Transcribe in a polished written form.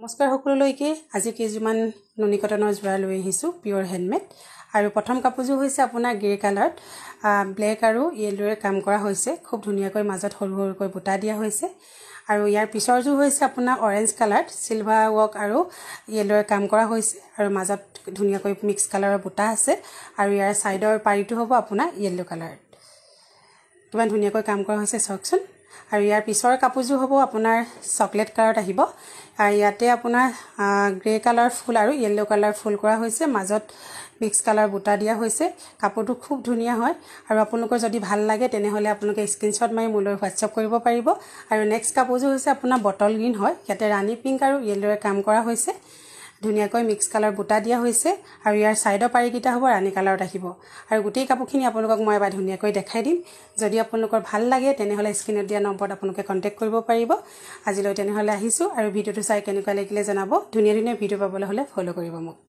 নমস্কাৰ সকলোলৈকে আজি কেইজুমান নুনি কটনৰ যোৰা লৈ আহিছোঁ পিয়ৰ হেণ্ডমেড আৰু প্ৰথম কাপোৰযোৰ হৈছে আপোনাৰ গ্ৰে কালাৰত ব্লেক আৰু য়েল্লোৰে কাম কৰা হৈছে খুব ধুনীয়াকৈ মাজত সৰু সৰুকৈ বুটা দিয়া হৈছে আৰু ইয়াৰ পিছৰযোৰ হৈছে আপোনাৰ অৰেঞ্জ কালাৰত সিলভাৰ ৱৰ্ক আৰু য়েল্লোৰে কাম কৰা হৈছে আৰু মাজত ধুনীয়াকৈ মিক্স কালাৰৰ বুটা আছে আৰু ইয়াৰ সাইডৰ পাৰিটো হ'ব আপোনাৰ য়েল্লো কালাৰত কিমান ধুনীয়াকৈ কাম কৰা হৈছে চাওকচোন আৰু ইয়াৰ পিছৰ কাপোৰযোৰ হ'ব আপোনাৰ চকলেট কালাৰত আহিব আৰু ইয়াতে আপোনাৰ গ্ৰে কালাৰ ফুল আৰু য়েল্লো কালাৰ ফুল কৰা হৈছে মাজত মিক্স কালাৰ বুটা দিয়া হৈছে কাপোৰটো খুব ধুনীয়া হয় আৰু আপোনালোকৰ যদি ভাল লাগে তেনেহলে আপোনালোকে স্ক্ৰিনশ্বট মাৰি মোলৈ হোৱাটছআপ কৰিব পাৰিব আৰু নেক্সট কাপোৰযোৰ হৈছে আপোনাৰ বটল গ্ৰীণ হয় ইয়াতে ৰাণী পিংক আৰু য়েল্লোৰে কাম কৰা হৈছে ধুনীয়াকৈ মিক্স কালাৰ বুটা দিয়া হৈছে আৰু ইয়াৰ সাইডৰ পাৰিকিটা হ'ব ৰাণী কালাৰত আহিব আৰু গোটেই কাপোৰখিনি আপোনালোকক মই এবাৰ ধুনীয়াকৈ দেখাই দিম যদি আপোনালোকৰ ভাল লাগে তেনেহলে স্ক্ৰিনত দিয়া নম্বৰত আপোনালোকে কন্টেক্ট কৰিব পাৰিব আজিলৈ তেনেহলে আহিছো আৰু ভিডিওটো চাই কেনেকুৱা লাগিলে জনাব ধুনীয়া ধুনীয়া ভিডিও পাবলৈ হলে ফলো কৰিব মোক